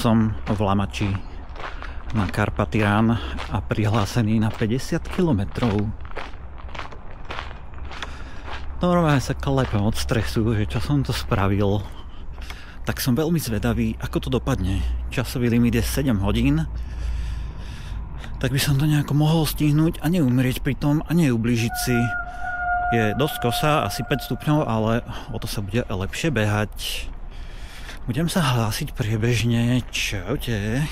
som v Lamači na Karpaty Run a prihlásený na 50 km. Normálne sa klepem od stresu, že čo som to spravil. Tak som veľmi zvedavý, ako to dopadne. Časový limit je 7 hodín. Tak by som to nejako mohol stihnúť a neumrieť pri tom a neublížiť si. Je dosť kosa, asi 5 stupňov, ale o to sa bude lepšie behať. Budem sa hlásiť priebežne. Čaute.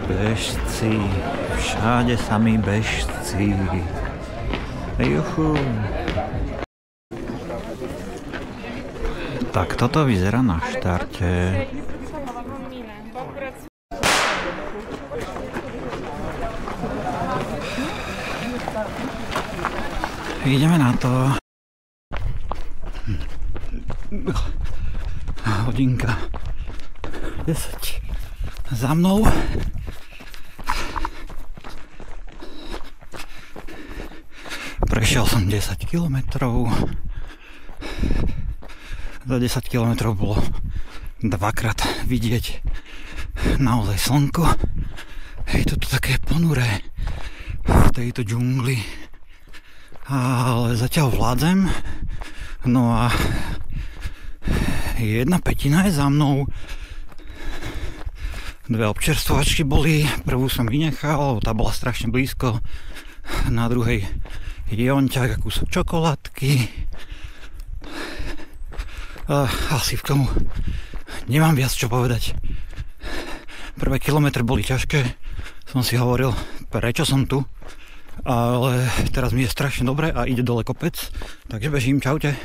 Bežci. Všade sami bežci. Juchu. Tak toto vyzerá na štarte. Ideme na to. Hodinka 10 za mnou. Prešiel som 10 kilometrov. Za 10 kilometrov bolo dvakrát vidieť naozaj slnko. Je to tu také ponuré v tejto džungli. Ale zatiaľ vládzem. No a 1/5 je za mnou. 2 občerstvovačky boli. Prvú som vynechal, tá bola strašne blízko. Na druhej jonťák a kúsok čokoládky. Asi k tomu nemám viac čo povedať. Prvé kilometre boli ťažké. Som si hovoril, prečo som tu. Ale teraz mi je strašne dobre a ide dole kopec. Takže bežím, čaute.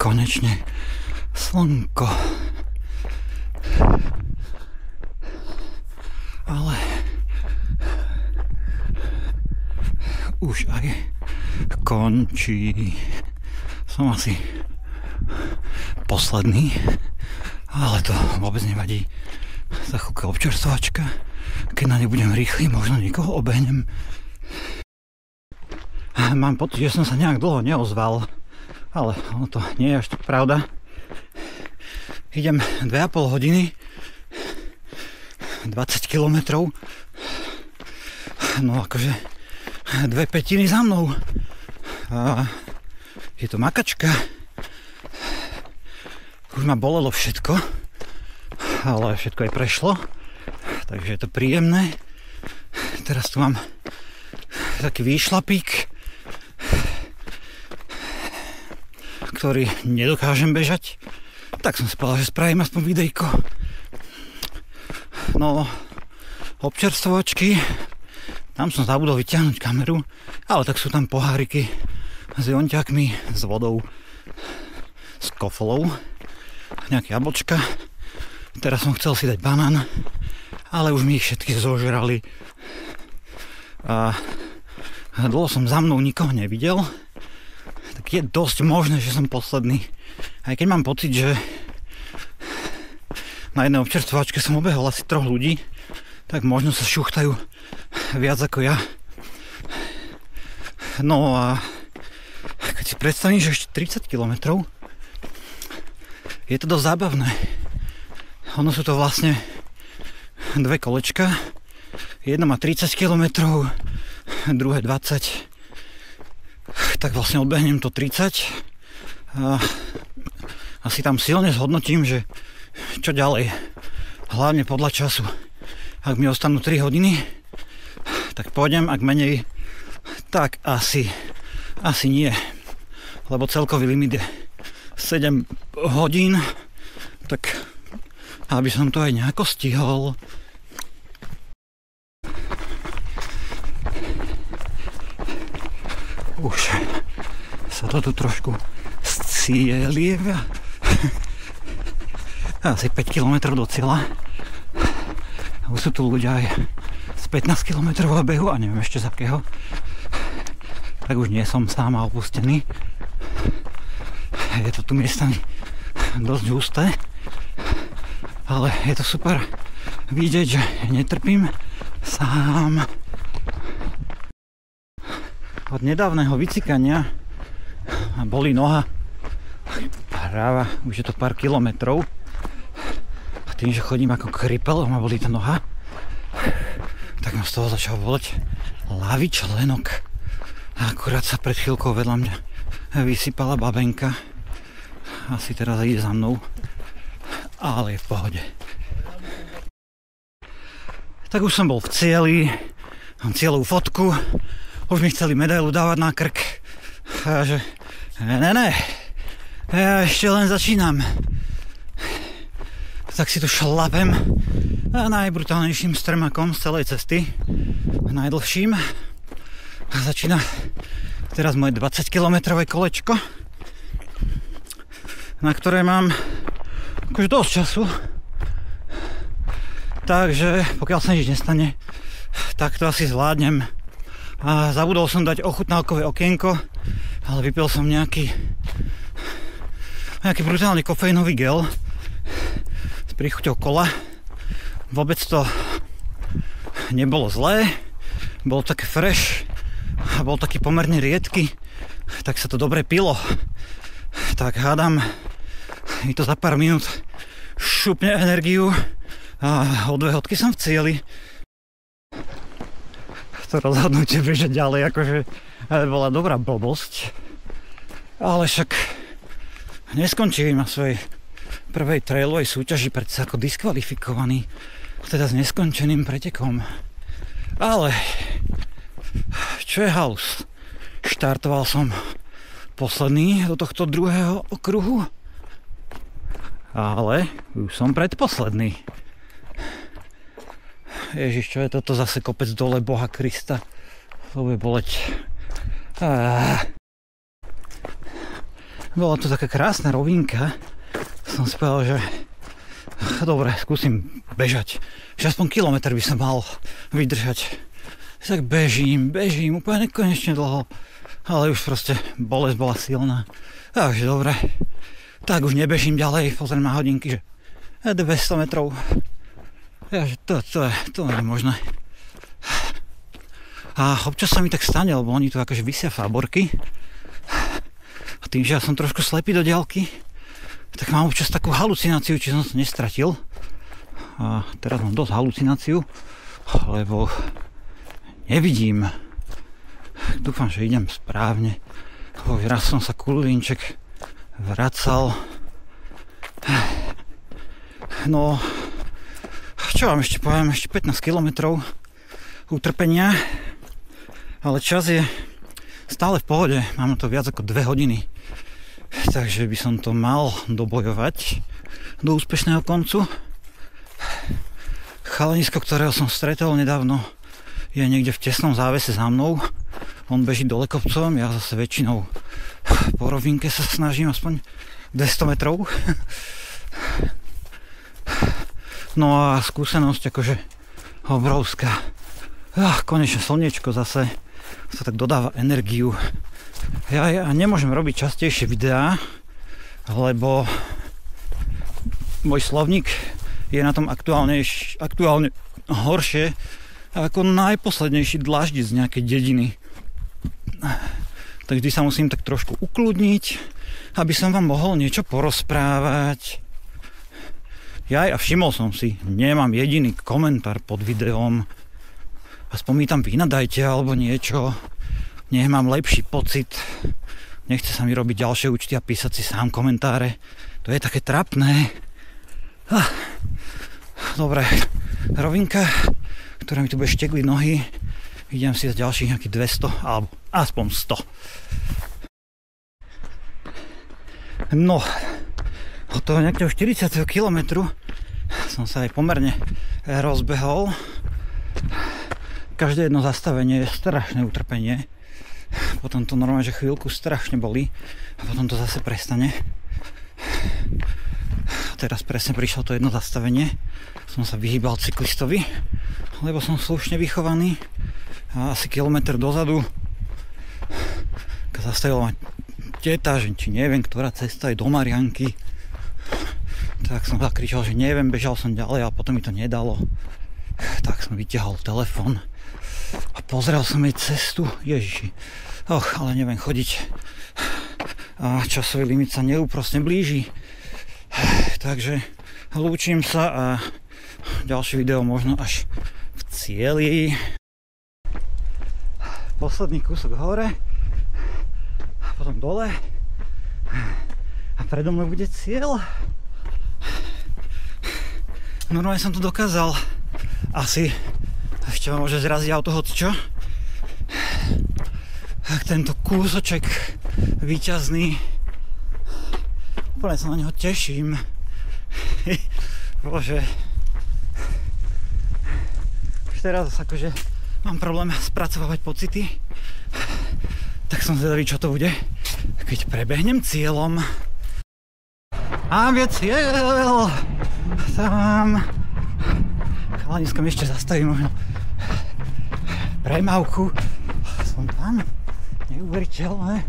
Konečne slnko. Ale už aj končí. Som asi posledný, ale to vôbec nevadí. Za chvíľku občerstvovačka. Keď na ne budem rýchly, možno niekoho obehnem. Mám pocit, že som sa nejak dlho neozval, ale ono to nie je až tak pravda. Idem 2,5 hodiny, 20 kilometrov. No akože 2/5 za mnou. A je to makačka. Už ma bolelo všetko, ale všetko aj prešlo, takže je to príjemné. Teraz tu mám taký výšlapík, ktorý nedokážem bežať, tak som si povedal, že spravím aspoň videjko. No, občerstvovačky, tam som zabudol vyťahnuť kameru, ale tak sú tam poháriky s jonťakmi, s vodou, s kofolou. Nejaké jablčka. Teraz som chcel si dať banán, ale už mi ich všetky zožrali. A dlho som za mnou nikoho nevidel, tak je dosť možné, že som posledný. Aj keď mám pocit, že na jednej občerstvovačke som obehol asi 3 ľudí, tak možno sa šuchtajú viac ako ja. No a keď si predstavím, že ešte 30 kilometrov, je to dosť zábavné. Ono sú to vlastne 2 kolečka. Jedno má 30 km, druhé 20. Tak vlastne odbehnem to 30. A asi tam silne zhodnotím, že čo ďalej. Hlavne podľa času. Ak mi ostanú 3 hodiny, tak pôjdem, ak menej, tak asi nie. Lebo celkový limit je 7 hodín, tak aby som to aj nejako stihol. Už sa to tu trošku scielia. Asi 5 km do cieľa. Už sú tu ľudia aj z 15 km behu a neviem ešte z akého. Tak už nie som sám a opustený. Je to tu miestami dosť husté, ale je to super vidieť, že netrpím sám. Od nedávneho vycikania bolí noha práva, už je to pár kilometrov. A tým, že chodím ako kripel, ma bolí tá noha, tak ma z toho začal boleť ľavý členok. A akurát sa pred chvíľkou vedľa mňa vysypala babenka. Asi teraz ide za mnou, ale je v pohode. Tak už som bol v cieli, mám cieľovú fotku, už mi chceli medailu dávať na krk. A že ne, ja ešte len začínam. Tak si tu šlapem najbrutálnejším strmakom z celej cesty, najdlhším. A začína teraz moje 20-kilometrové kolečko, na ktoré mám akože dosť času. Takže pokiaľ sa nič nestane, tak to asi zvládnem. A zabudol som dať ochutnávkové okienko, ale vypil som nejaký brutálny kofeínový gel s príchuťou kola. Vôbec to nebolo zlé, bolo také fresh a bol taký pomerne riedky, tak sa to dobre pilo. Tak hádam, mi to za pár minút šupne energiu a o 2 hodky som v cieli. To rozhodnutie bežať ďalej, akože bola dobrá blbosť, ale však neskončili na svojej prvej trailovej súťaži predsa ako diskvalifikovaný, teda s neskončeným pretekom. Ale čo je halus? Štartoval som posledný do tohto druhého okruhu, ale už som predposledný. Ježiš, čo je toto zase kopec dole Boha Krista? To bude boleť. Bola to taká krásna rovinka. Som si povedal, že dobre, skúsim bežať. Že aspoň kilometr by som mal vydržať. Tak bežím úplne nekonečne dlho. Ale už proste bolesť bola silná. Takže dobre. Tak už nebežím ďalej, pozriem na hodinky, že 200 metrov. Ja, že to nie je možné. A občas sa mi tak stane, lebo oni tu akože vysia fáborky. A tým, že ja som trošku slepý do diaľky, tak mám občas takú halucináciu, či som sa nestratil. A teraz mám dosť halucináciu, lebo nevidím. Dúfam, že idem správne. Lebo raz som sa kulínček vracal. No, čo vám ešte poviem, ešte 15 kilometrov utrpenia, ale čas je stále v pohode, mám to viac ako 2 hodiny, takže by som to mal dobojovať do úspešného koncu. Chalanisko, ktorého som stretol nedávno, je niekde v tesnom závese za mnou, on beží dole kopcom, ja zase väčšinou po rovinke sa snažím aspoň 200 metrov. No a skúsenosť akože obrovská. Konečne slniečko zase sa tak dodáva energiu. Ja nemôžem robiť častejšie videá, lebo môj slovník je na tom aktuálne horšie ako najposlednejší dláždic z nejakej dediny. Tak vždy sa musím tak trošku ukludniť, aby som vám mohol niečo porozprávať. A všimol som si, nemám jediný komentár pod videom. Aspoň mi tam vynadajte alebo niečo. Nech mám lepší pocit. Nechce sa mi robiť ďalšie účty a písať si sám komentáre. To je také trapné. Dobre, rovinka, ktorá mi tu bude štekliť nohy. Idem si za ďalších nejakých 200 alebo aspoň 100. No, od toho nejakého 40. kilometru som sa aj pomerne rozbehol. Každé jedno zastavenie je strašné utrpenie. Potom to normálne, že chvíľku strašne bolí a potom to zase prestane. Teraz presne prišlo to jedno zastavenie. Som sa vyhýbal cyklistovi, lebo som slušne vychovaný. A asi kilometr dozadu zastavila ma teta, že či neviem, ktorá cesta je do Marianky. Tak som zakričal, že neviem, bežal som ďalej a potom mi to nedalo. Tak som vyťahol telefón a pozrel som jej cestu. Ježiši, ale neviem chodiť. A časový limit sa neúprosne blíži. Takže lúčim sa a ďalšie video možno až v cieli. Posledný kúsok hore a potom dole a predo mnou bude cieľ. Normálne som to dokázal. Asi ešte ma môže zraziť auto hocičo. Tak tento kúsoček víťazný, úplne sa na neho teším. Bože, už teraz akože mám problém spracovávať pocity, tak som zvedavý, čo to bude, keď prebehnem cieľom. A je cieľ! Tam chalanisko mi ešte zastavím možno premávku. Som tam, neuveriteľné.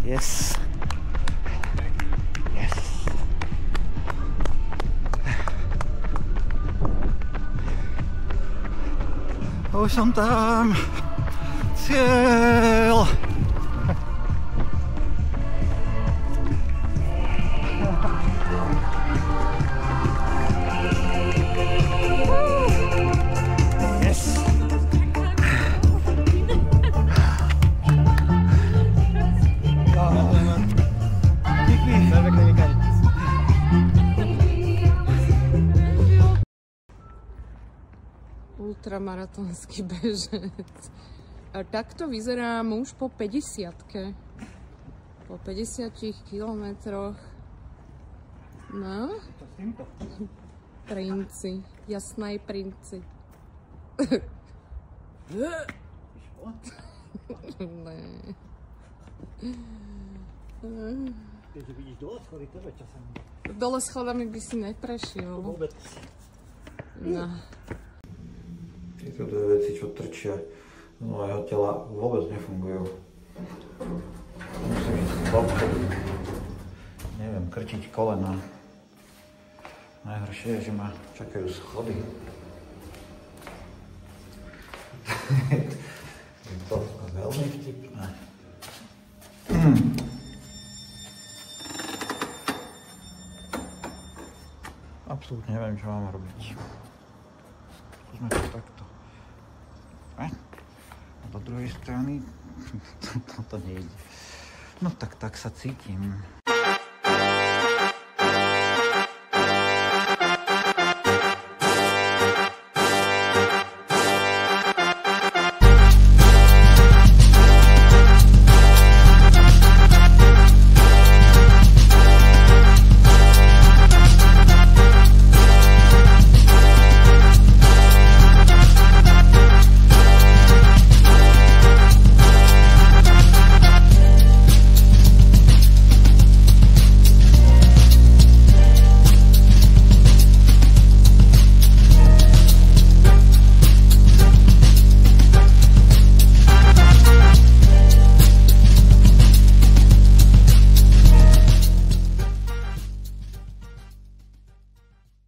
Yes. Yes. Už som tam. Cieľ. Ultramaratonský bežec. A takto vyzerá muž po 50-ke. Po 50 kilometroch. No? Princi. Jasnej princi. Ne. Keď vidíš dole schody, tebe časem. Dole schodami by si neprešiel. Vôbec. No. Tieto dve veci, čo trčia z môjho tela, vôbec nefungujú. Musím ísť stopku. Neviem, krčiť kolena. Najhoršie je, že ma čakajú schody. Je to veľmi vtipné. Absolútne neviem, čo mám robiť. Skúsme to takto. A do druhej strany to nejde. No tak sa cítim.